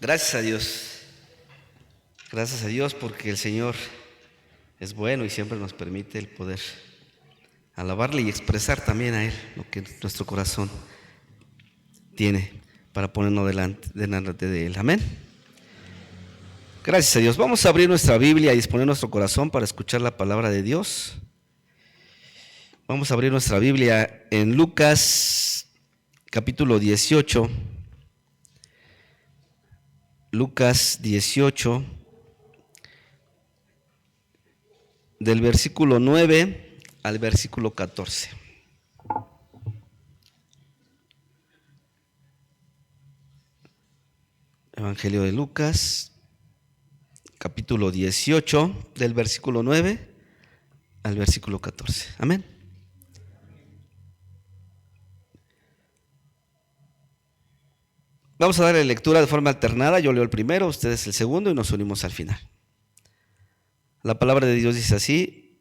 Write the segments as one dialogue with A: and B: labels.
A: Gracias a Dios. Gracias a Dios porque el Señor es bueno y siempre nos permite el poder alabarle y expresar también a Él lo que nuestro corazón tiene para ponernos delante de Él. Amén. Gracias a Dios. Vamos a abrir nuestra Biblia y disponer nuestro corazón para escuchar la palabra de Dios. Vamos a abrir nuestra Biblia en Lucas capítulo 18. Lucas 18, del versículo 9 al versículo 14. Evangelio de Lucas, capítulo 18, del versículo 9 al versículo 14. Amén. Vamos a darle lectura de forma alternada. Yo leo el primero, ustedes el segundo y nos unimos al final. La palabra de Dios dice así: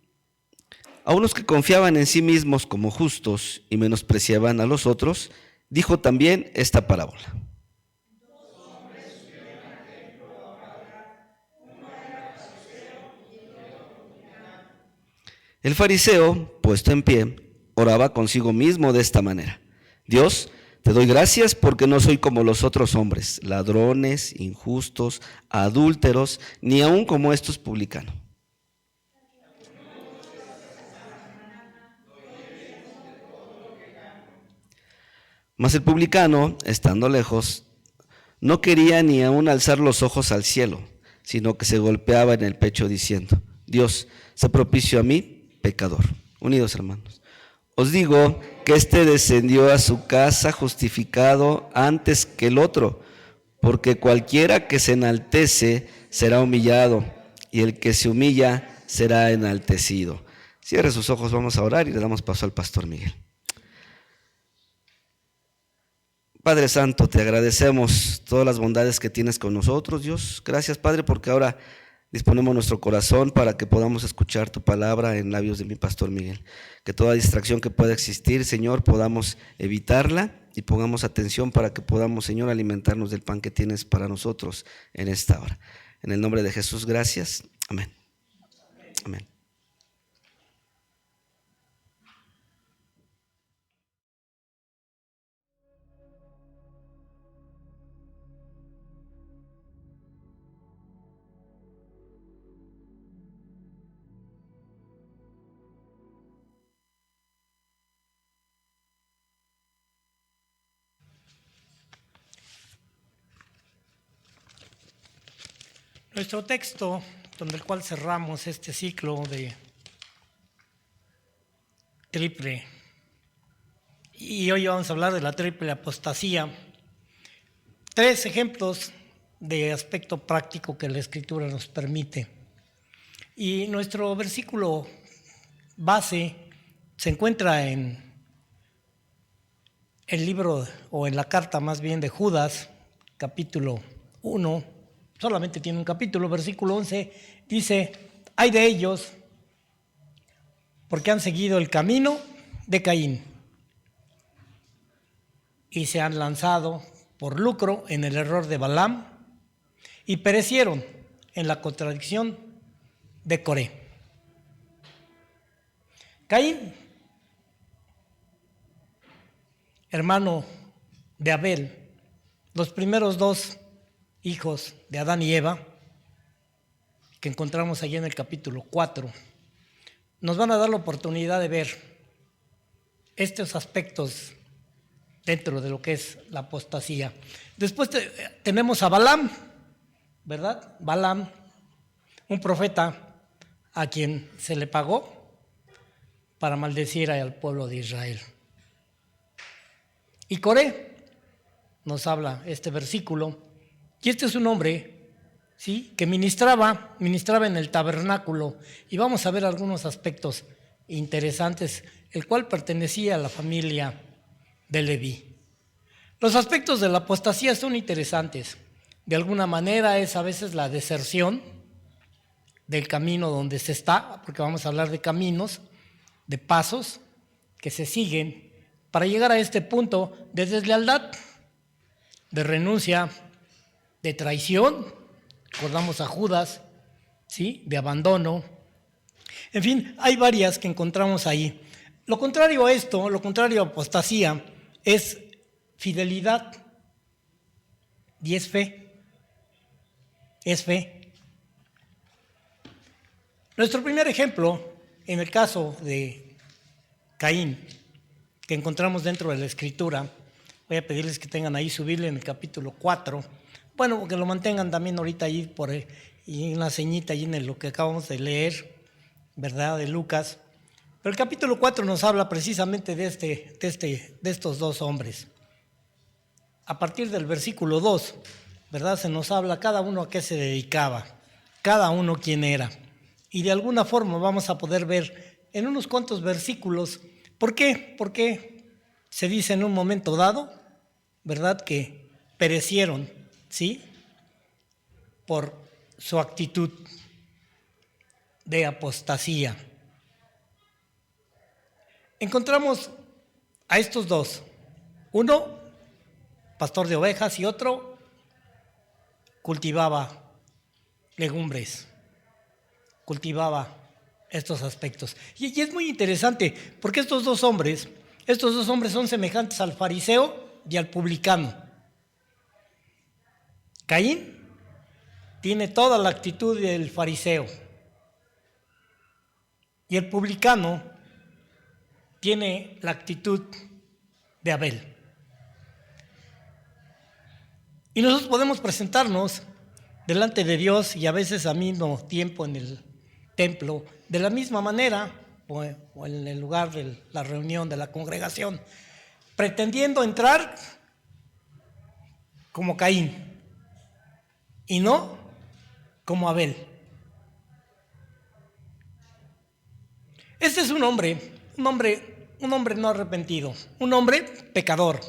A: a unos que confiaban en sí mismos como justos y menospreciaban a los otros, dijo también esta parábola. El fariseo, puesto en pie, oraba consigo mismo de esta manera: Dios, te doy gracias porque no soy como los otros hombres, ladrones, injustos, adúlteros, ni aun como estos publicanos. Mas el publicano, estando lejos, no quería ni aun alzar los ojos al cielo, sino que se golpeaba en el pecho diciendo: Dios, sé propicio a mí, pecador. Unidos, hermanos. Os digo que éste descendió a su casa justificado antes que el otro, porque cualquiera que se enaltece será humillado, y el que se humilla será enaltecido. Cierre sus ojos, vamos a orar y le damos paso al pastor Miguel. Padre Santo, te agradecemos todas las bondades que tienes con nosotros, Dios. Gracias, Padre, porque ahora disponemos nuestro corazón para que podamos escuchar tu palabra en labios de mi pastor Miguel. Que toda distracción que pueda existir, Señor, podamos evitarla y pongamos atención para que podamos, Señor, alimentarnos del pan que tienes para nosotros en esta hora. En el nombre de Jesús, gracias. Amén. Amén.
B: Nuestro texto, con el cual cerramos este ciclo de triple, y hoy vamos a hablar de la triple apostasía, 3 ejemplos de aspecto práctico que la Escritura nos permite. Y nuestro versículo base se encuentra en el libro, o en la carta más bien de Judas, capítulo 1, solamente tiene un capítulo, versículo 11, dice: ay de ellos, porque han seguido el camino de Caín y se han lanzado por lucro en el error de Balaam y perecieron en la contradicción de Coré. Caín, hermano de Abel, los primeros 2 hijos de Adán y Eva, que encontramos allí en el capítulo 4, nos van a dar la oportunidad de ver estos aspectos dentro de lo que es la apostasía. Después tenemos a Balaam, ¿verdad? Balaam, un profeta a quien se le pagó para maldecir al pueblo de Israel. Y Coré nos habla este versículo, y este es un hombre, ¿sí?, que ministraba en el tabernáculo, y vamos a ver algunos aspectos interesantes, el cual pertenecía a la familia de Leví. Los aspectos de la apostasía son interesantes. De alguna manera es a veces la deserción del camino donde se está, porque vamos a hablar de caminos, de pasos que se siguen para llegar a este punto de deslealtad, de renuncia de traición, recordamos a Judas, ¿sí? De abandono. En fin, hay varias que encontramos ahí. Lo contrario a esto, lo contrario a apostasía, es fidelidad y es fe. Es fe. Nuestro primer ejemplo, en el caso de Caín, que encontramos dentro de la Escritura, voy a pedirles que tengan ahí su Biblia en el capítulo 4. Bueno, que lo mantengan también ahorita ahí y una ceñita ahí en lo que acabamos de leer, ¿verdad? De Lucas. Pero el capítulo 4 nos habla precisamente de estos dos hombres. A partir del versículo 2, ¿verdad? Se nos habla cada uno a qué se dedicaba, cada uno quién era. Y de alguna forma vamos a poder ver en unos cuantos versículos por qué. Porque se dice en un momento dado, ¿verdad? Que perecieron, ¿sí? Por su actitud de apostasía. Encontramos a estos dos, uno pastor de ovejas y otro cultivaba legumbres, cultivaba estos aspectos. Y es muy interesante porque estos dos hombres son semejantes al fariseo y al publicano. Caín tiene toda la actitud del fariseo y el publicano tiene la actitud de Abel. Y nosotros podemos presentarnos delante de Dios y a veces al mismo tiempo en el templo, de la misma manera, o en el lugar de la reunión de la congregación, pretendiendo entrar como Caín y no como Abel. Este es un hombre no arrepentido, un hombre pecador.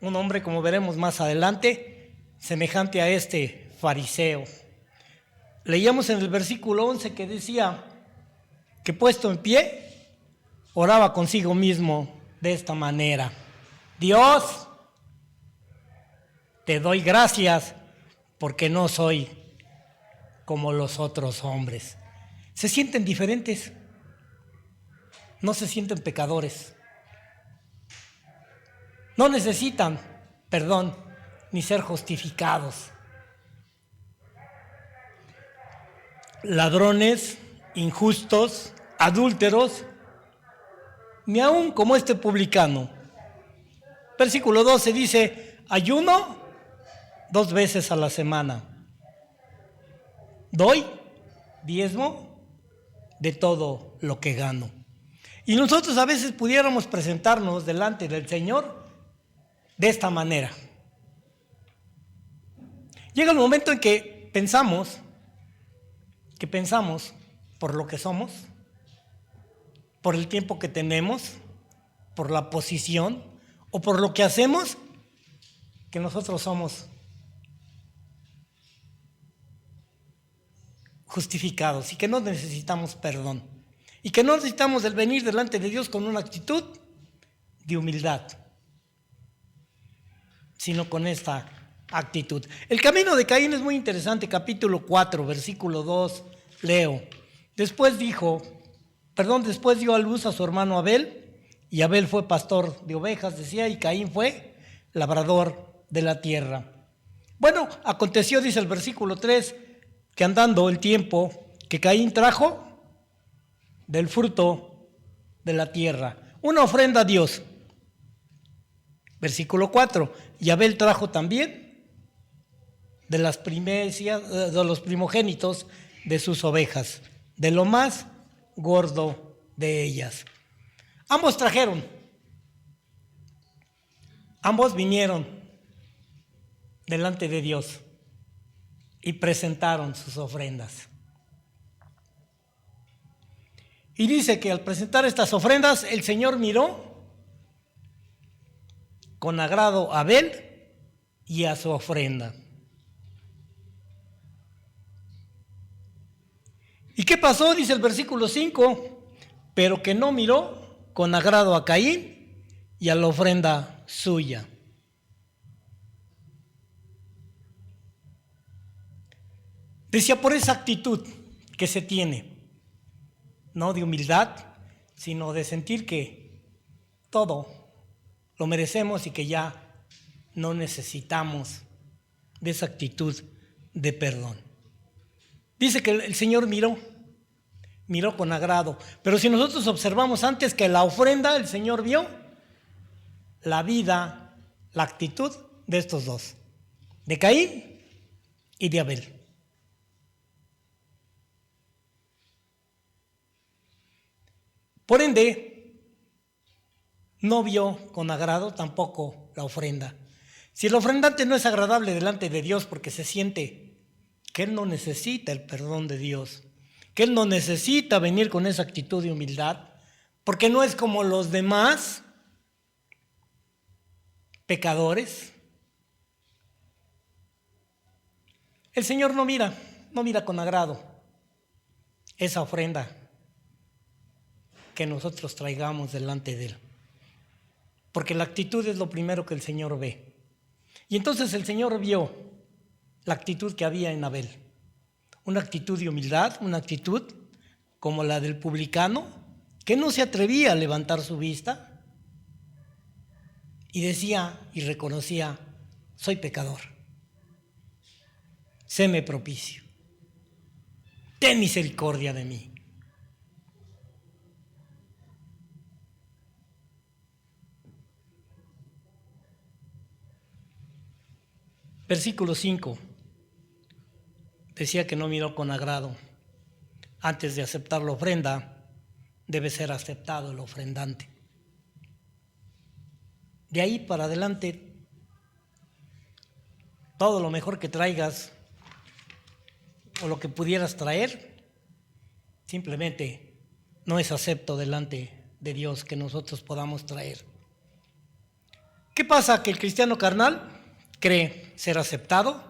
B: Un hombre, como veremos más adelante, semejante a este fariseo. Leíamos en el versículo 11 que decía que puesto en pie, oraba consigo mismo de esta manera: Dios, te doy gracias porque no soy como los otros hombres. Se sienten diferentes, no se sienten pecadores. No necesitan perdón ni ser justificados. Ladrones, injustos, adúlteros, ni aun como este publicano. Versículo 12 dice: ayuno 2 veces a la semana. Doy diezmo de todo lo que gano. Y nosotros a veces pudiéramos presentarnos delante del Señor de esta manera. Llega el momento en que pensamos por lo que somos, por el tiempo que tenemos, por la posición o por lo que hacemos, que nosotros somos justificados y que no necesitamos perdón y que no necesitamos el venir delante de Dios con una actitud de humildad, sino con esta actitud. El camino de Caín es muy interesante. Capítulo 4, versículo 2, leo: después dio a luz a su hermano Abel, y Abel fue pastor de ovejas, decía, y Caín fue labrador de la tierra. Bueno, aconteció, dice el versículo 3, que andando el tiempo, que Caín trajo del fruto de la tierra una ofrenda a Dios. Versículo 4, y Abel trajo también de las primicias, de los primogénitos de sus ovejas, de lo más gordo de ellas. Ambos trajeron, ambos vinieron delante de Dios y presentaron sus ofrendas. Y dice que al presentar estas ofrendas, el Señor miró con agrado a Abel y a su ofrenda. ¿Y qué pasó? Dice el versículo 5, pero que no miró con agrado a Caín y a la ofrenda suya. Decía, por esa actitud que se tiene, no de humildad, sino de sentir que todo lo merecemos y que ya no necesitamos de esa actitud de perdón. Dice que el Señor miró con agrado, pero si nosotros observamos antes que la ofrenda, el Señor vio la vida, la actitud de estos dos, de Caín y de Abel. Por ende, no vio con agrado tampoco la ofrenda. Si el ofrendante no es agradable delante de Dios porque se siente que él no necesita el perdón de Dios, que él no necesita venir con esa actitud de humildad, porque no es como los demás pecadores, el Señor no mira con agrado esa ofrenda que nosotros traigamos delante de él, porque la actitud es lo primero que el Señor ve. Y entonces el Señor vio la actitud que había en Abel, una actitud de humildad, una actitud como la del publicano, que no se atrevía a levantar su vista y decía y reconocía: soy pecador, séme propicio, ten misericordia de mí. Versículo 5 decía que no miró con agrado. Antes de aceptar la ofrenda, debe ser aceptado el ofrendante. De ahí para adelante, todo lo mejor que traigas o lo que pudieras traer, simplemente no es acepto delante de Dios que nosotros podamos traer. ¿Qué pasa? Que el cristiano carnal cree ser aceptado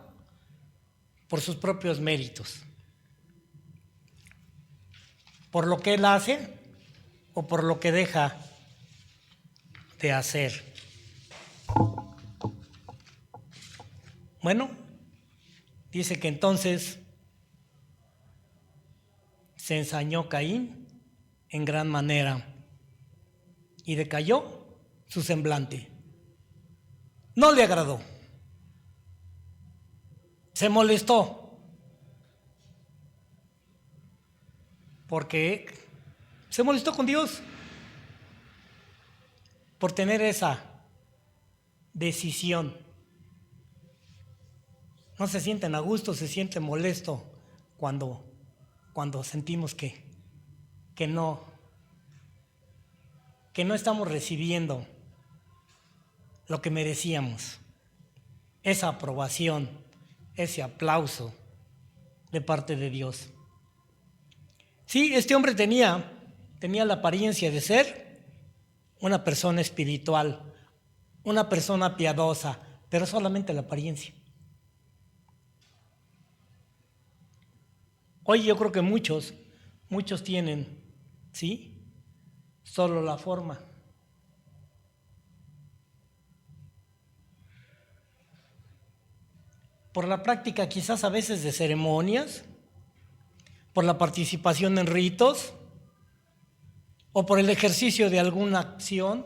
B: por sus propios méritos, por lo que él hace o por lo que deja de hacer. Bueno, dice que entonces se ensañó Caín en gran manera y decayó su semblante. No le agradó. Se molestó, porque se molestó con Dios por tener esa decisión. No se sienten a gusto, se siente molesto cuando sentimos que no estamos recibiendo lo que merecíamos, esa aprobación, ese aplauso de parte de Dios. Sí, este hombre tenía la apariencia de ser una persona espiritual, una persona piadosa, pero solamente la apariencia. Hoy yo creo que muchos tienen, ¿sí?, solo la forma. Por la práctica quizás a veces de ceremonias, por la participación en ritos, o por el ejercicio de alguna acción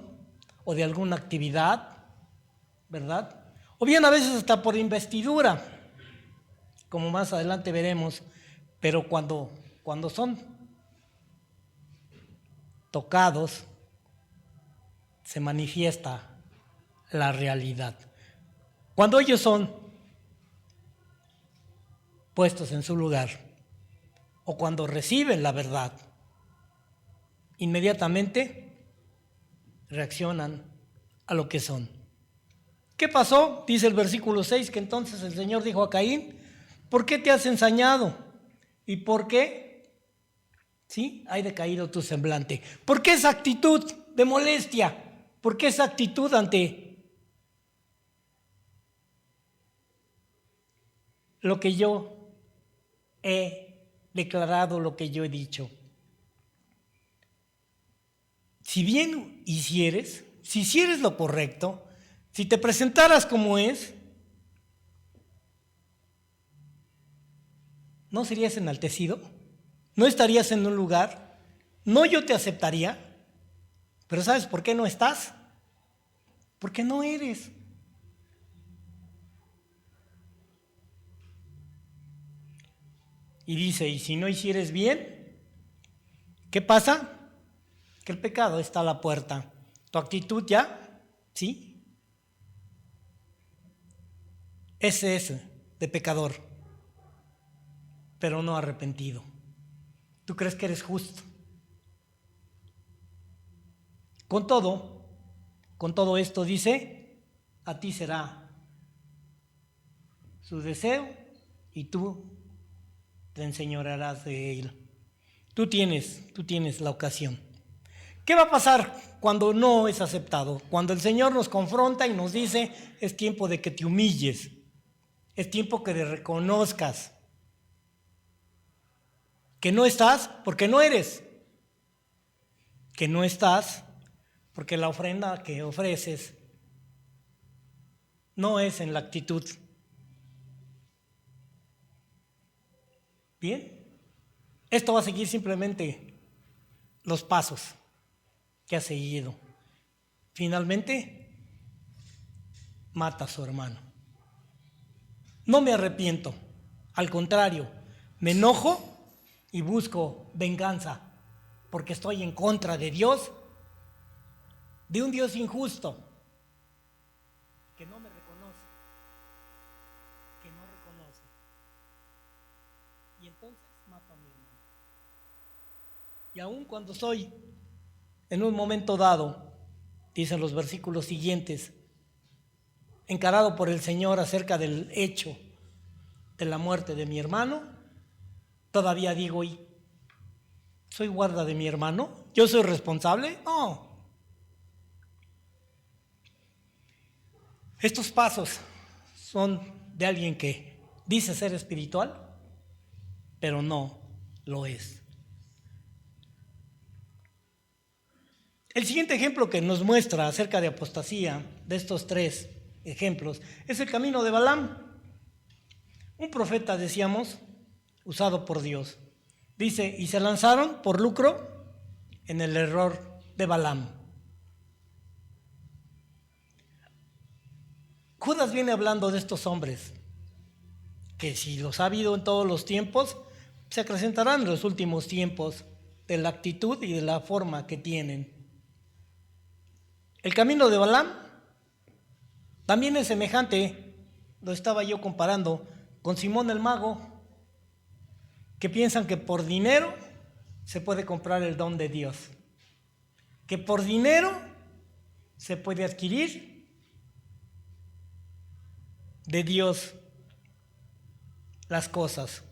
B: o de alguna actividad, ¿verdad? O bien a veces hasta por investidura, como más adelante veremos, pero cuando son tocados, se manifiesta la realidad. Cuando ellos son puestos en su lugar, o cuando reciben la verdad, inmediatamente reaccionan a lo que son. ¿Qué pasó? Dice el versículo 6, que entonces el Señor dijo a Caín: ¿por qué te has ensañado? ¿Y por qué? ¿Sí? Hay decaído tu semblante. ¿Por qué esa actitud de molestia? ¿Por qué esa actitud ante lo que yo he declarado, lo que yo he dicho? Si bien hicieres, si hicieres lo correcto, si te presentaras como es, ¿no serías enaltecido? ¿No estarías en un lugar? ¿No yo te aceptaría? Pero ¿sabes por qué no estás? Porque no eres. Y dice, y si no hicieres bien, ¿qué pasa? Que el pecado está a la puerta. ¿Tu actitud ya? ¿Sí? Ese es de pecador, pero no arrepentido. Tú crees que eres justo. Con todo esto dice, a ti será su deseo y tú te enseñorearás de él. Tú tienes la ocasión. ¿Qué va a pasar cuando no es aceptado? Cuando el Señor nos confronta y nos dice, es tiempo de que te humilles, es tiempo que te reconozcas que no estás porque no eres, que no estás porque la ofrenda que ofreces no es en la actitud. Bien, esto va a seguir simplemente los pasos que ha seguido. Finalmente, mata a su hermano. No me arrepiento, al contrario, me enojo y busco venganza, porque estoy en contra de Dios, de un Dios injusto, que no me reconoce, que no reconoce. Y entonces mato a mi hermano. Y aun cuando soy en un momento dado, dicen los versículos siguientes, encarado por el Señor acerca del hecho de la muerte de mi hermano, todavía digo, ¿y soy guarda de mi hermano? ¿Yo soy responsable? No. Estos pasos son de alguien que dice ser espiritual, pero no lo es. El siguiente ejemplo que nos muestra acerca de apostasía, de estos tres ejemplos, es el camino de Balaam. Un profeta, decíamos, usado por Dios. Dice, y se lanzaron por lucro en el error de Balaam. Judas viene hablando de estos hombres, que si los ha habido en todos los tiempos, se acrecentarán en los últimos tiempos de la actitud y de la forma que tienen. El camino de Balaam también es semejante, lo estaba yo comparando con Simón el mago, que piensan que por dinero se puede comprar el don de Dios, que por dinero se puede adquirir de Dios las cosas.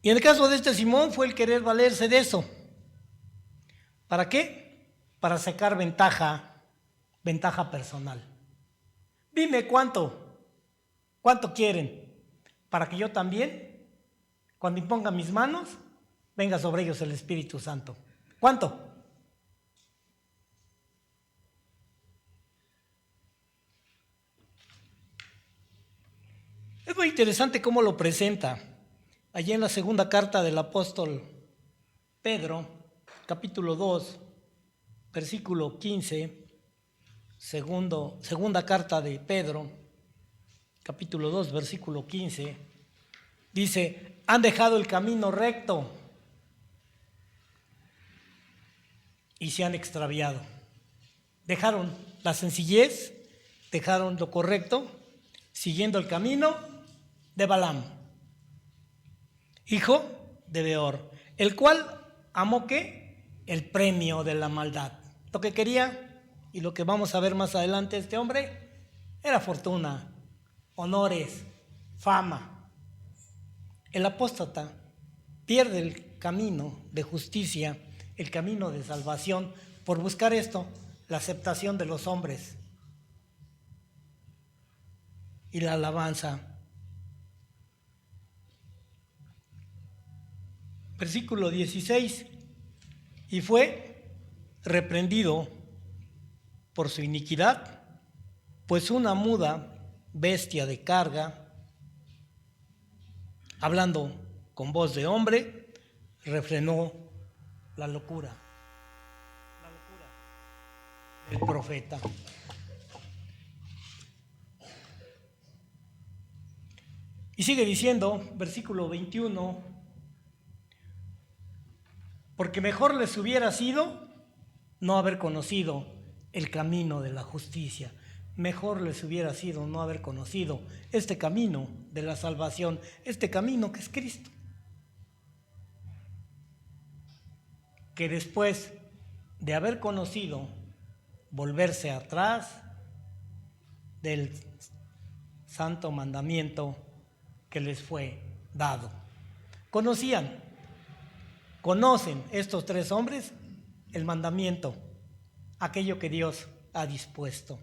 B: Y en el caso de este Simón fue el querer valerse de eso. ¿Para qué? Para sacar ventaja personal. Dime cuánto quieren para que yo también, cuando imponga mis manos, venga sobre ellos el Espíritu Santo. ¿Cuánto? Es muy interesante cómo lo presenta. Allí en la segunda carta del apóstol Pedro, capítulo 2, versículo 15, segunda carta de Pedro, capítulo 2, versículo 15, dice, han dejado el camino recto y se han extraviado. Dejaron la sencillez, dejaron lo correcto, siguiendo el camino de Balaam, hijo de Beor, el cual amó ¿qué? El premio de la maldad. Lo que quería, y lo que vamos a ver más adelante, este hombre, era fortuna, honores, fama. El apóstata pierde el camino de justicia, el camino de salvación, por buscar esto, la aceptación de los hombres y la alabanza. Versículo 16, y fue reprendido por su iniquidad, pues una muda bestia de carga hablando con voz de hombre, refrenó la locura del profeta. Y sigue diciendo, versículo 21, porque mejor les hubiera sido no haber conocido el camino de la justicia. Mejor les hubiera sido no haber conocido este camino de la salvación, este camino que es Cristo. Que después de haber conocido, volverse atrás del santo mandamiento que les fue dado. Conocen estos tres hombres el mandamiento, aquello que Dios ha dispuesto.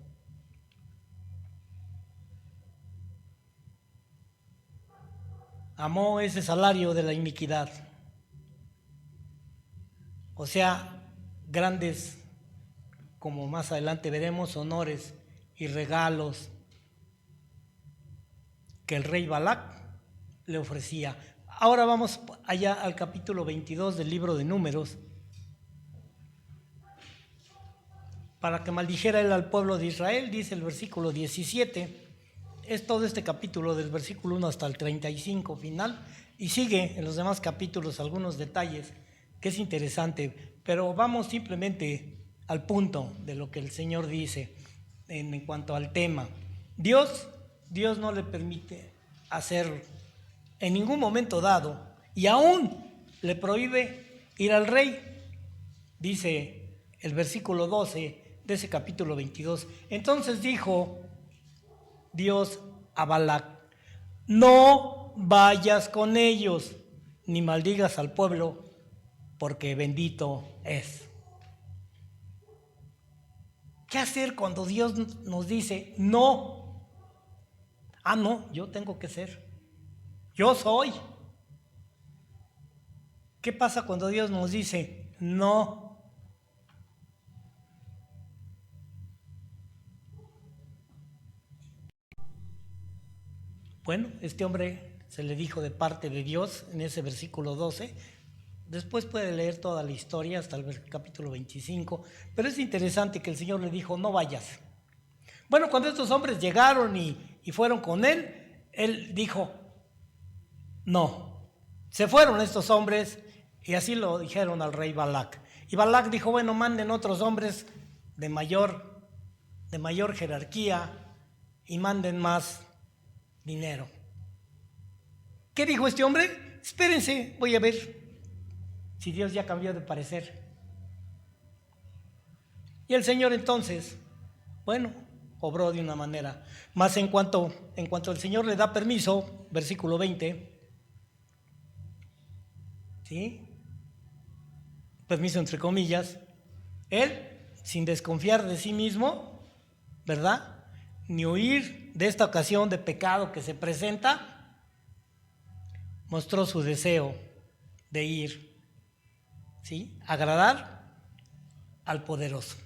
B: Amó ese salario de la iniquidad, o sea, grandes, como más adelante veremos, honores y regalos que el rey Balac le ofrecía. Ahora vamos allá al capítulo 22 del libro de Números, para que maldijera él al pueblo de Israel, dice el versículo 17, es todo este capítulo del versículo 1 hasta el 35 final, y sigue en los demás capítulos algunos detalles que es interesante, pero vamos simplemente al punto de lo que el Señor dice en cuanto al tema. Dios no le permite hacer en ningún momento dado, y aún le prohíbe ir al rey. Dice el versículo 12 de ese capítulo 22, entonces dijo Dios a Balac, no vayas con ellos, ni maldigas al pueblo, porque bendito es. ¿Qué hacer cuando Dios nos dice no? Ah, no, yo tengo que ser. Yo soy. ¿Qué pasa cuando Dios nos dice no? Bueno, este hombre se le dijo de parte de Dios en ese versículo 12. Después puede leer toda la historia hasta el capítulo 25, pero es interesante que el Señor le dijo, no vayas. Bueno, cuando estos hombres llegaron y fueron con él dijo, no. Se fueron estos hombres y así lo dijeron al rey Balac. Y Balac dijo, bueno, manden otros hombres de mayor jerarquía y manden más dinero. ¿Qué dijo este hombre? Espérense, voy a ver si Dios ya cambió de parecer. Y el Señor entonces, bueno, obró de una manera. Más en cuanto el Señor le da permiso, versículo 20, ¿sí? Permiso entre comillas, él, sin desconfiar de sí mismo, ¿verdad? Ni huir de esta ocasión de pecado que se presenta, mostró su deseo de ir, ¿sí? Agradar al poderoso.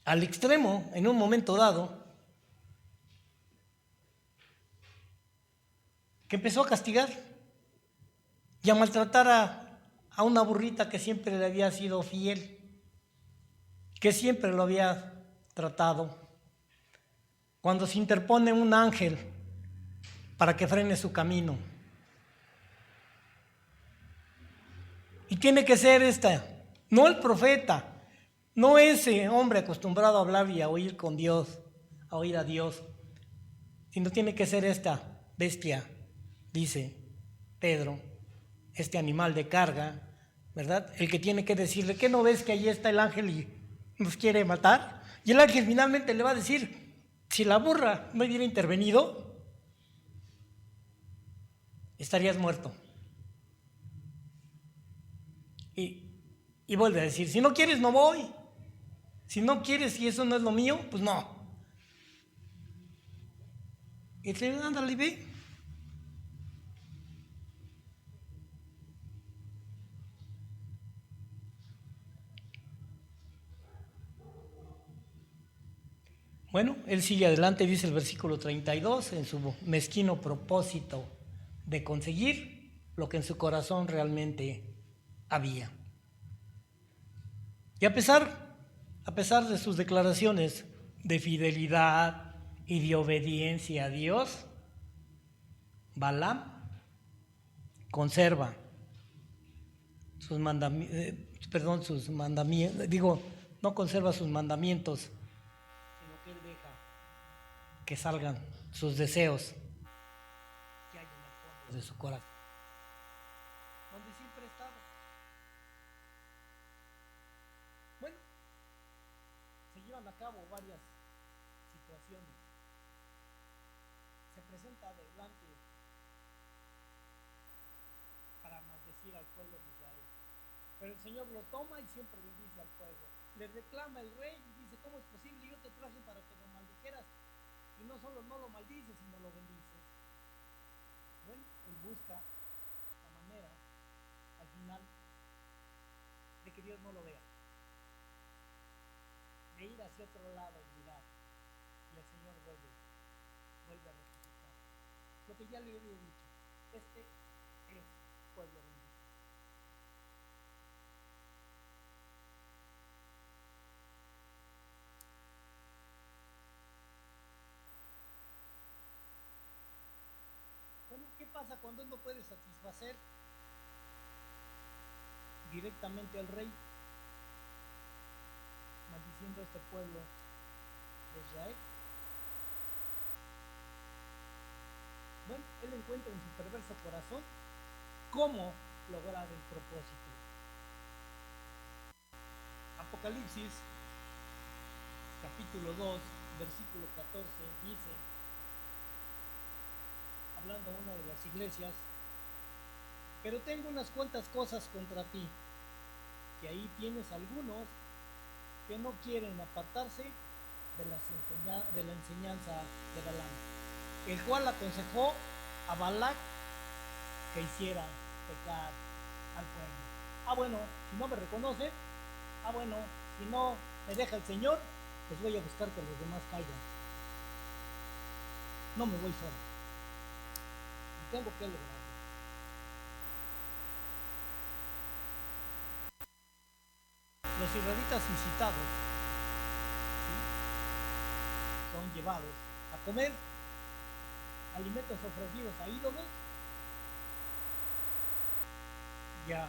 B: Al extremo, en un momento dado, que empezó a castigar y a maltratar a una burrita que siempre le había sido fiel, que siempre lo había tratado. Cuando se interpone un ángel para que frene su camino. Y tiene que ser no el profeta, no ese hombre acostumbrado a hablar y a oír con Dios, a oír a Dios, sino tiene que ser esta bestia, dice Pedro, este animal de carga, ¿verdad? El que tiene que decirle, ¿qué no ves que allí está el ángel y nos quiere matar? Y el ángel finalmente le va a decir, si la burra no hubiera intervenido, estarías muerto. Y vuelve a decir, si no quieres no voy, si no quieres y eso no es lo mío, pues no. Y le dice, ándale, ve. Bueno, él sigue adelante, dice el versículo 32, en su mezquino propósito de conseguir lo que en su corazón realmente había. Y a pesar de sus declaraciones de fidelidad y de obediencia a Dios, Balaam conserva sus mandamientos, no conserva sus mandamientos, sino que él deja que salgan sus deseos que hay en el fondo de su corazón, donde siempre ha estado. Bueno, se llevan a cabo varias situaciones. Se presenta adelante para maldecir al pueblo de Israel, pero el Señor lo toma y siempre bendice al pueblo. Le reclama el rey y dice: ¿cómo es posible? Yo te traje para que lo maldijeras, y no solo no lo maldices, sino lo bendices. Bueno, él busca la manera al final de que Dios no lo vea, de ir hacia otro lado y mirar, y el Señor vuelve a rectificar lo que ya le había dicho: este es pueblo bendito. Bueno, ¿qué pasa cuando él no puede satisfacer directamente al rey, maldiciendo a este pueblo de Israel? Bueno, él encuentra en su perverso corazón cómo lograr el propósito. Apocalipsis, capítulo 2, versículo 14, dice, hablando a una de las iglesias: pero tengo unas cuantas cosas contra ti, que ahí tienes algunos que no quieren apartarse de la enseñanza de Balaam, el cual aconsejó a Balac que hiciera pecar al pueblo. Bueno, si no me reconoce, bueno, si no me deja el Señor, pues voy a buscar que los demás caigan. No me voy solo, y tengo que lograrlo. Los israelitas incitados, ¿sí?, son llevados a comer alimentos ofrecidos a ídolos y a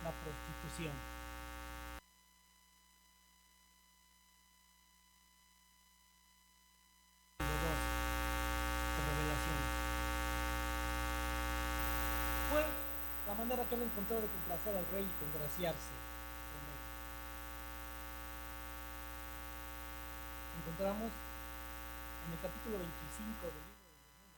B: la prostitución. Fue la manera que él encontró de complacer al rey y congraciarse con él. Encontramos en el capítulo 25 del libro de los Números.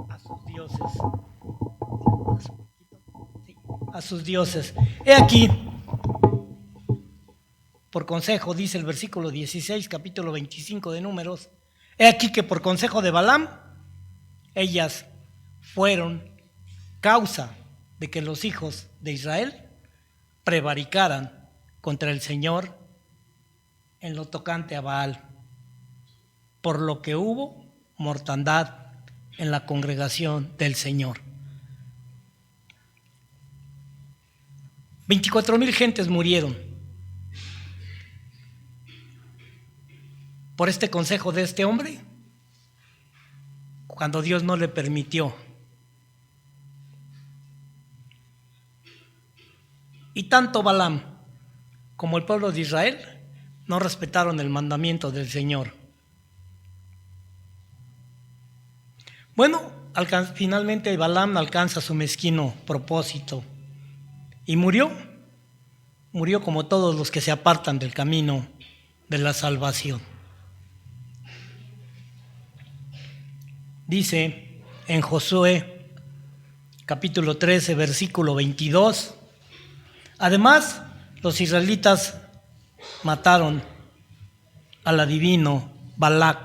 B: A sus dioses. Sí, a sus dioses. He aquí, por consejo, dice el versículo 16, capítulo 25 de Números, he aquí que por consejo de Balaam, ellas fueron causa de que los hijos de Israel prevaricaran contra el Señor en lo tocante a Baal, por lo que hubo mortandad en la congregación del Señor. 24,000 gentes murieron por este consejo de este hombre, cuando Dios no le permitió. Y tanto Balaam como el pueblo de Israel no respetaron el mandamiento del Señor. Bueno, finalmente Balaam alcanza su mezquino propósito y murió como todos los que se apartan del camino de la salvación. Dice en Josué capítulo 13, versículo 22. Además, los israelitas mataron al adivino Balac,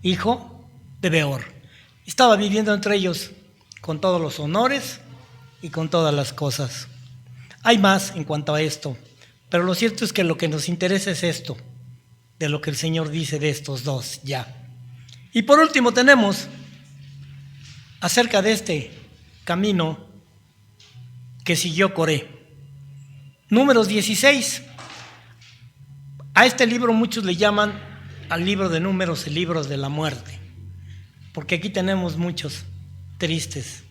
B: hijo de Beor. Estaba viviendo entre ellos con todos los honores y con todas las cosas. Hay más en cuanto a esto, pero lo cierto es que lo que nos interesa es esto, de lo que el Señor dice de estos dos ya. Y por último tenemos acerca de este camino que siguió Coré. Números 16. A este libro muchos le llaman al libro de Números el libro de la muerte, porque aquí tenemos muchos tristes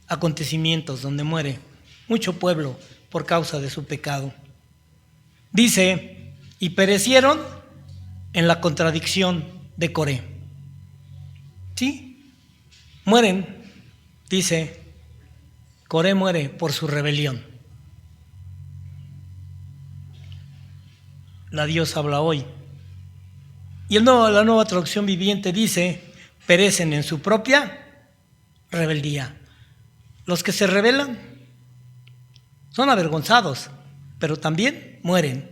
B: acontecimientos donde muere mucho pueblo por causa de su pecado. Dice, y perecieron en la contradicción de Coré. ¿Sí? Mueren, dice, Coré muere por su rebelión. La Dios habla hoy. Y la nueva traducción viviente dice, perecen en su propia rebeldía. Los que se rebelan son avergonzados, pero también mueren,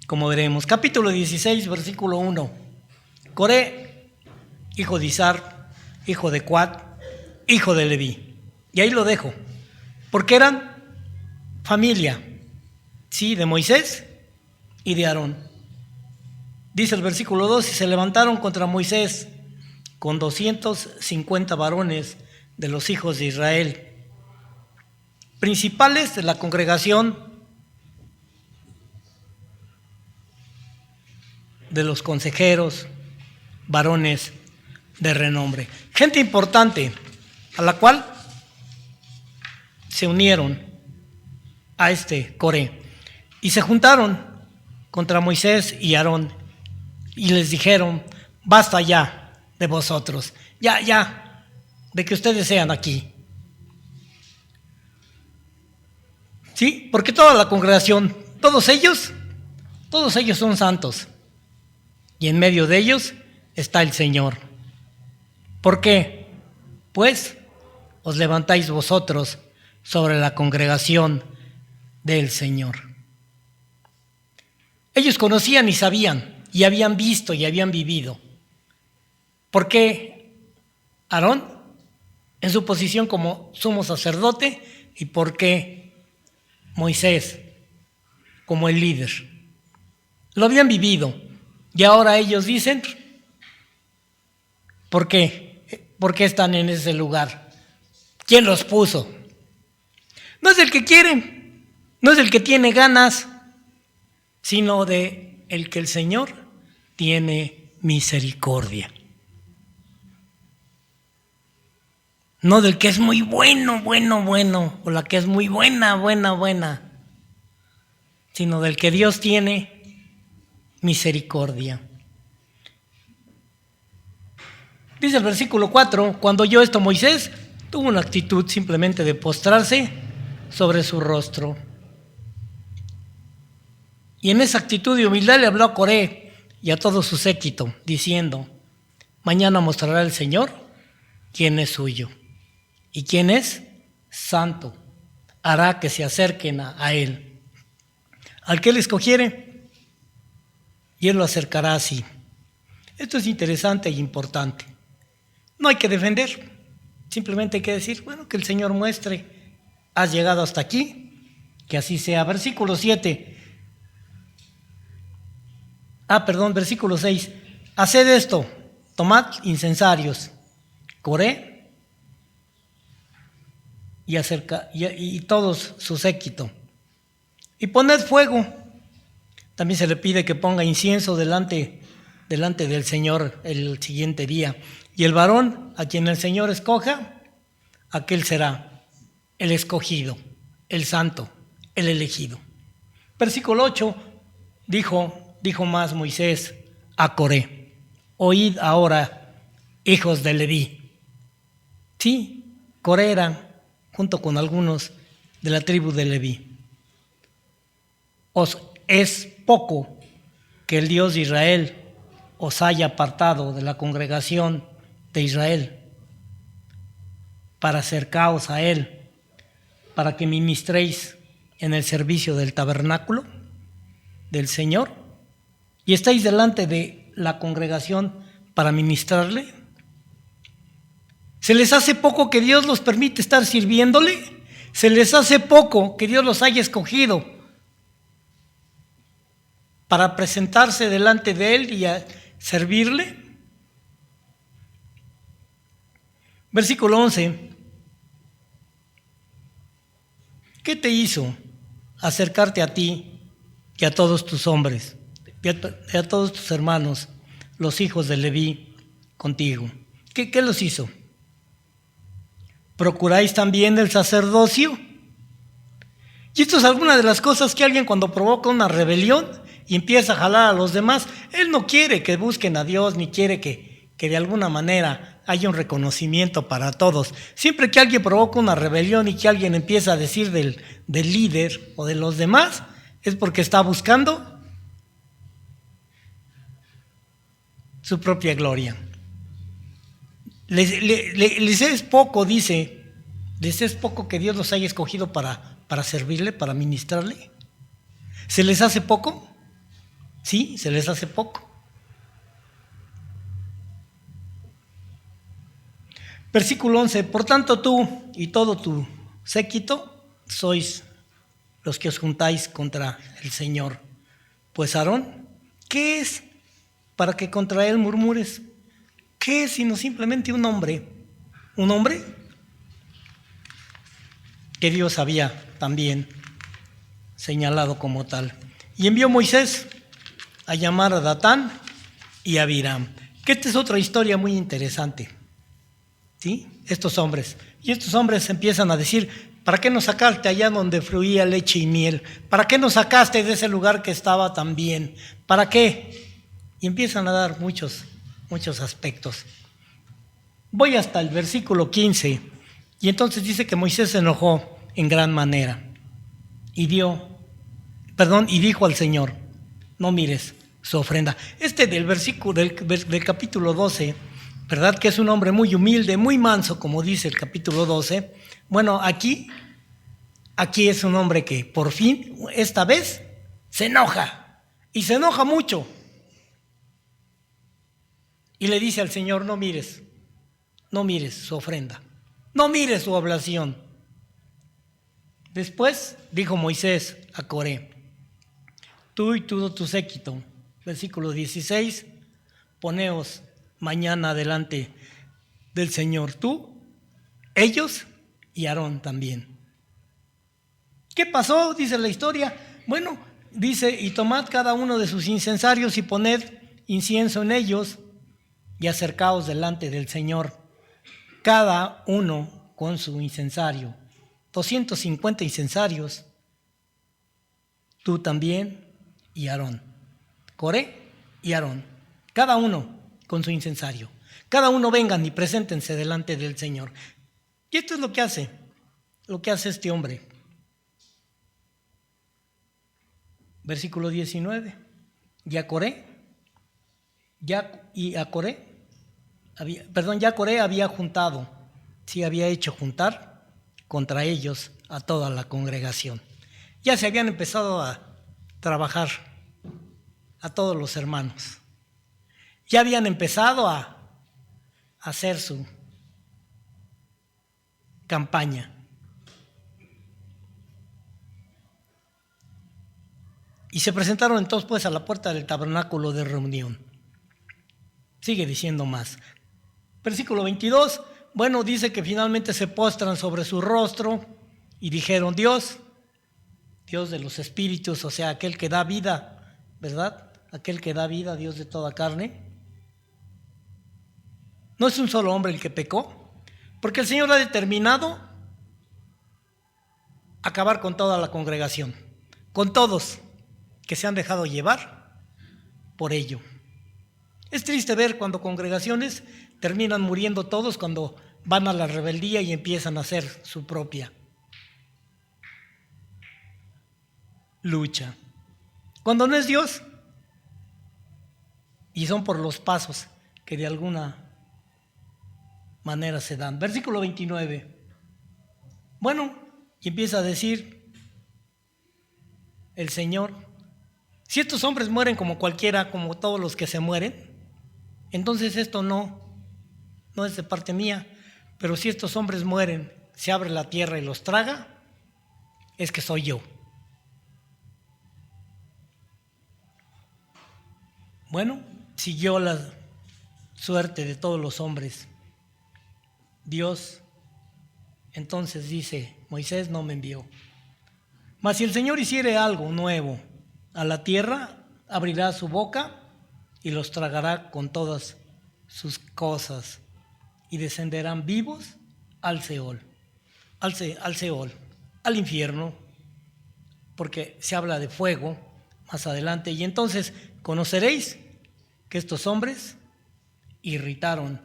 B: como veremos. Capítulo 16, versículo 1. Coré, hijo de Izar, hijo de Coat, hijo de Leví. Y ahí lo dejo, porque eran familia, sí, de Moisés y de Aarón. Dice el versículo 2, y se levantaron contra Moisés con 250 varones de los hijos de Israel, principales de la congregación, de los consejeros, varones de renombre. Gente importante a la cual se unieron a este Coré y se juntaron contra Moisés y Aarón y les dijeron, basta ya de vosotros, ya, de que ustedes sean aquí. ¿Sí? Porque toda la congregación, todos ellos son santos. Y en medio de ellos está el Señor. ¿Por qué? Pues os levantáis vosotros sobre la congregación del Señor. Ellos conocían y sabían, y habían visto y habían vivido. ¿Por qué Aarón en su posición como sumo sacerdote y por qué Moisés como el líder? Lo habían vivido y ahora ellos dicen, ¿por qué? ¿Por qué están en ese lugar? ¿Quién los puso? No es el que quiere, no es el que tiene ganas, sino de el que el Señor tiene misericordia. No del que es muy bueno, o la que es muy buena, sino del que Dios tiene misericordia. Dice el versículo 4, cuando oyó esto Moisés, tuvo una actitud simplemente de postrarse sobre su rostro. Y en esa actitud de humildad le habló a Coré y a todo su séquito, diciendo, mañana mostrará el Señor quién es suyo. ¿Y quién es? Santo. Hará que se acerquen a Él. Al que Él escogiere, y Él lo acercará así. Esto es interesante e importante. No hay que defender, simplemente hay que decir, bueno, que el Señor muestre, has llegado hasta aquí, que así sea. Versículo 7. Versículo 6. Haced esto, tomad incensarios, Coré, y todos su séquito, y poned fuego. También se le pide que ponga incienso delante del Señor el siguiente día. Y el varón a quien el Señor escoja, aquel será el escogido, el santo, el elegido. Versículo 8, dijo más Moisés a Coré, oíd ahora, hijos de Leví. Sí, Coré era junto con algunos de la tribu de Leví. Os es poco que el Dios de Israel os haya apartado de la congregación de Israel para acercaos a Él para que ministréis en el servicio del tabernáculo del Señor y estáis delante de la congregación para ministrarle? ¿Se les hace poco que Dios los permite estar sirviéndole? ¿Se les hace poco que Dios los haya escogido para presentarse delante de Él y a servirle? Versículo 11. ¿Qué te hizo acercarte a ti y a todos tus hombres, y a todos tus hermanos, los hijos de Leví, contigo? ¿Qué los hizo? ¿Procuráis también el sacerdocio? Y esto es alguna de las cosas que alguien, cuando provoca una rebelión y empieza a jalar a los demás, él no quiere que busquen a Dios, ni quiere que de alguna manera haya un reconocimiento para todos. Siempre que alguien provoca una rebelión y que alguien empieza a decir del líder o de los demás, es porque está buscando su propia gloria. Les es poco, dice, les es poco que Dios los haya escogido para servirle, para ministrarle. ¿Se les hace poco? Sí, se les hace poco. Versículo 11, por tanto tú y todo tu séquito sois los que os juntáis contra el Señor. Pues Aarón, ¿qué es para que contra él murmures? ¿Qué es sino simplemente un hombre? Un hombre que Dios había también señalado como tal. Y envió Moisés a llamar a Datán y a Abiram. Que esta es otra historia muy interesante. ¿Sí? Estos hombres. Y estos hombres empiezan a decir, ¿para qué nos sacaste allá donde fluía leche y miel? ¿Para qué nos sacaste de ese lugar que estaba tan bien? ¿Para qué? Y empiezan a dar muchos aspectos. Voy hasta el versículo 15. Y entonces dice que Moisés se enojó en gran manera. Y dijo al Señor, no mires su ofrenda. Del versículo del capítulo 12, ¿verdad? Que es un hombre muy humilde, muy manso, como dice el capítulo 12. Bueno, aquí es un hombre que por fin, esta vez, se enoja. Y se enoja mucho. Y le dice al Señor, no mires su ofrenda. No mires su oblación. Después dijo Moisés a Coré, tú y todo tu séquito, versículo 16, poneos mañana delante del Señor, tú, ellos y Aarón también. ¿Qué pasó? Dice la historia. Bueno, dice, y tomad cada uno de sus incensarios y poned incienso en ellos y acercaos delante del Señor, cada uno con su incensario. 250 incensarios, tú también y Aarón. Coré y Aarón, cada uno con su incensario. Cada uno vengan y preséntense delante del Señor. Y esto es lo que hace este hombre. Versículo 19. Ya Coré había juntado, sí había hecho juntar contra ellos a toda la congregación. Ya se habían empezado a trabajar a todos los hermanos. Ya habían empezado a hacer su campaña. Y se presentaron entonces pues a la puerta del tabernáculo de reunión. Sigue diciendo más. Versículo 22, bueno, dice que finalmente se postran sobre su rostro y dijeron, Dios de los espíritus, o sea, aquel que da vida, ¿verdad? Aquel que da vida, Dios de toda carne. No es un solo hombre el que pecó, porque el Señor ha determinado acabar con toda la congregación, con todos que se han dejado llevar por ello. Es triste ver cuando congregaciones terminan muriendo todos cuando van a la rebeldía y empiezan a hacer su propia lucha. Cuando no es Dios, y son por los pasos que de alguna manera se dan. Versículo 29. Bueno, Y empieza a decir el Señor, si estos hombres mueren como cualquiera, como todos los que se mueren, entonces esto no es de parte mía. Pero si estos hombres mueren, se abre la tierra y los traga, es que soy yo. Bueno, siguió la suerte de todos los hombres. Dios entonces dice, Moisés no me envió. Mas si el Señor hiciere algo nuevo a la tierra, abrirá su boca y los tragará con todas sus cosas, y descenderán vivos al Seol, al infierno, porque se habla de fuego más adelante. Y entonces conoceréis que estos hombres irritaron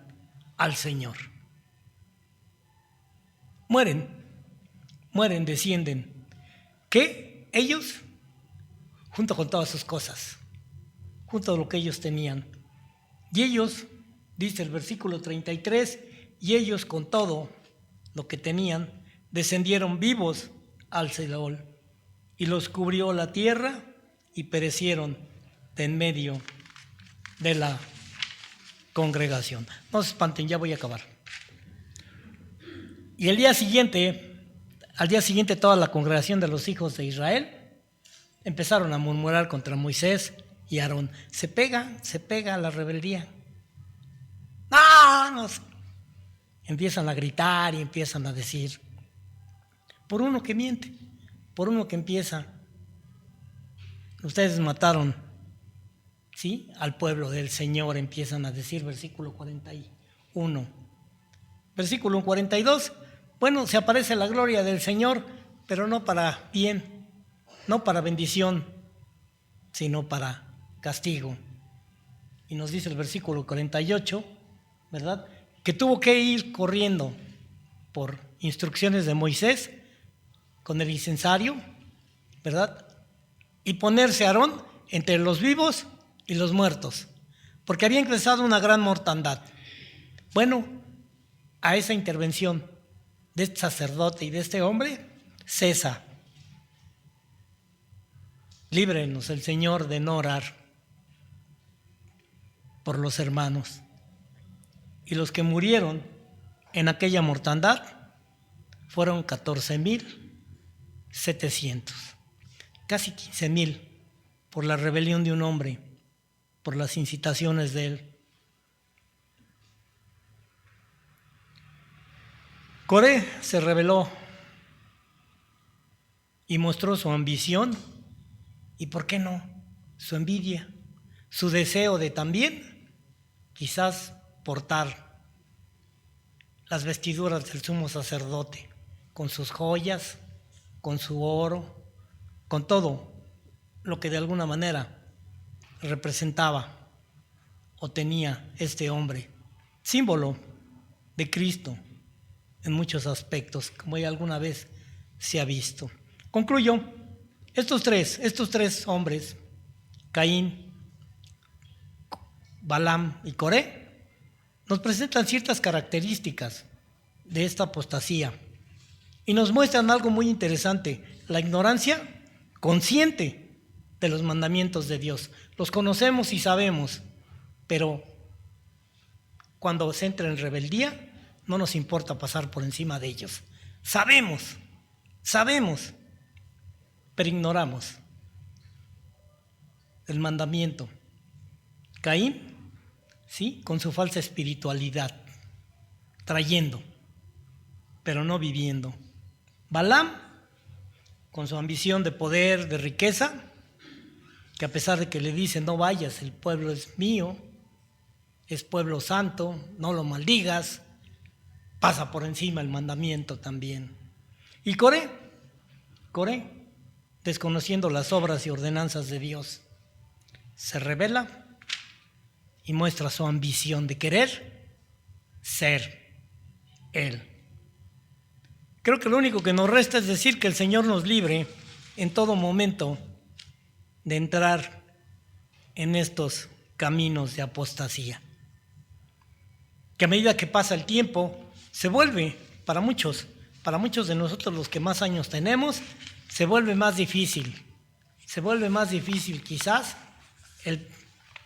B: al Señor. Mueren, descienden. ¿Qué? Ellos, junto con todas sus cosas, junto a lo que ellos tenían. Y ellos, dice el versículo 33, y ellos con todo lo que tenían, descendieron vivos al Seol, y los cubrió la tierra, y perecieron de en medio de la congregación. No se espanten, ya voy a acabar. Y al día siguiente toda la congregación de los hijos de Israel empezaron a murmurar contra Moisés y Aarón. Se pega la rebeldía. ¡No! Empiezan a gritar y empiezan a decir, por uno que miente, por uno que empieza, ustedes mataron, ¿sí?, al pueblo del Señor, empiezan a decir, versículo 41. Versículo 42, bueno, se aparece la gloria del Señor, pero no para bien, no para bendición, sino para castigo. Y nos dice el versículo 48, ¿verdad?, que tuvo que ir corriendo por instrucciones de Moisés con el incensario, ¿verdad?, y ponerse Aarón entre los vivos y los muertos, porque había ingresado una gran mortandad. Bueno, a esa intervención de este sacerdote y de este hombre, cesa. Líbrenos el Señor de no orar por los hermanos. Y los que murieron en aquella mortandad fueron 14,700, casi 15,000 por la rebelión de un hombre, por las incitaciones de él. Coré se rebeló y mostró su ambición y, ¿por qué no?, su envidia, su deseo de también quizás portar las vestiduras del sumo sacerdote, con sus joyas, con su oro, con todo lo que de alguna manera representaba o tenía este hombre, símbolo de Cristo en muchos aspectos, como ya alguna vez se ha visto. Concluyo, estos tres hombres, Caín, Balaam y Coré, nos presentan ciertas características de esta apostasía y nos muestran algo muy interesante: la ignorancia consciente de los mandamientos de Dios. Los conocemos y sabemos, pero cuando se entra en rebeldía no nos importa pasar por encima de ellos. Sabemos, pero ignoramos el mandamiento. Caín, sí, con su falsa espiritualidad, trayendo, pero no viviendo. Balaam, con su ambición de poder, de riqueza, que a pesar de que le dicen no vayas, el pueblo es mío, es pueblo santo, no lo maldigas, pasa por encima el mandamiento también. Y Coré, desconociendo las obras y ordenanzas de Dios, se rebela y muestra su ambición de querer ser Él. Creo que lo único que nos resta es decir que el Señor nos libre en todo momento de entrar en estos caminos de apostasía, que a medida que pasa el tiempo se vuelve para muchos para muchos de nosotros los que más años tenemos, se vuelve más difícil. Se vuelve más difícil quizás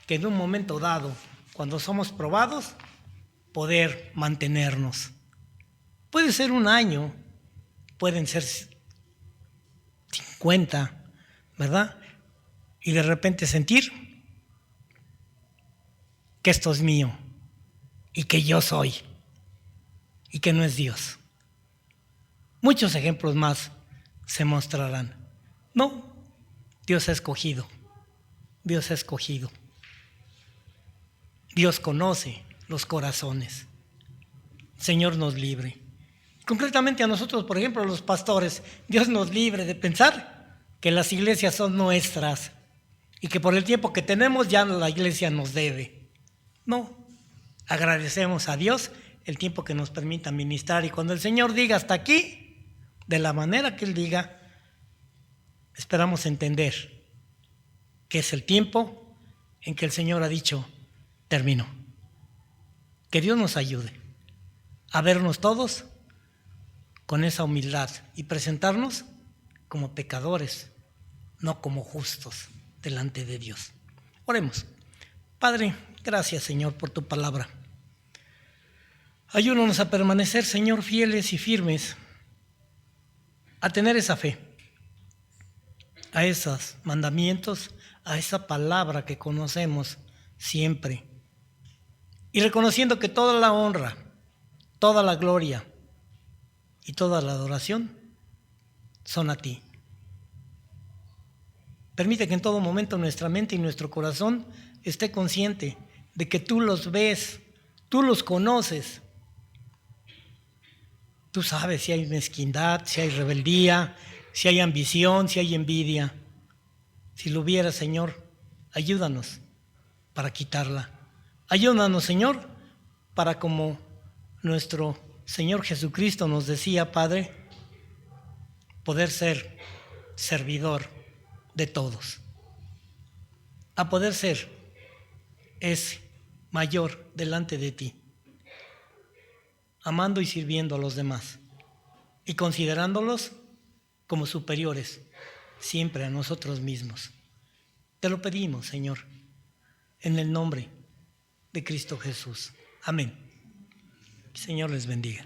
B: que en un momento dado, cuando somos probados, poder mantenernos. Puede ser un año, pueden ser 50, ¿verdad? Y de repente sentir que esto es mío y que yo soy y que no es Dios. Muchos ejemplos más se mostrarán. No, Dios ha escogido. Dios ha escogido. Dios conoce los corazones. Señor nos libre. Concretamente a nosotros, por ejemplo, los pastores, Dios nos libre de pensar que las iglesias son nuestras y que por el tiempo que tenemos ya la iglesia nos debe. No, agradecemos a Dios el tiempo que nos permita ministrar y cuando el Señor diga hasta aquí, de la manera que Él diga, esperamos entender que es el tiempo en que el Señor ha dicho, terminó. Que Dios nos ayude a vernos todos con esa humildad y presentarnos como pecadores, no como justos delante de Dios. Oremos. Padre, gracias, Señor, por tu palabra. Ayúdanos a permanecer, Señor, fieles y firmes, a tener esa fe, a esos mandamientos, a esa palabra que conocemos siempre. Y reconociendo que toda la honra, toda la gloria y toda la adoración son a ti. Permite que en todo momento nuestra mente y nuestro corazón esté consciente de que tú los ves, tú los conoces. Tú sabes si hay mezquindad, si hay rebeldía, si hay ambición, si hay envidia. Si lo hubiera, Señor, ayúdanos para quitarla. Ayúdanos, Señor, para como nuestro Señor Jesucristo nos decía, Padre, poder ser servidor de todos. A poder ser es mayor delante de ti, amando y sirviendo a los demás y considerándolos como superiores siempre a nosotros mismos. Te lo pedimos, Señor, en el nombre de Cristo Jesús. Amén. Que el Señor les bendiga.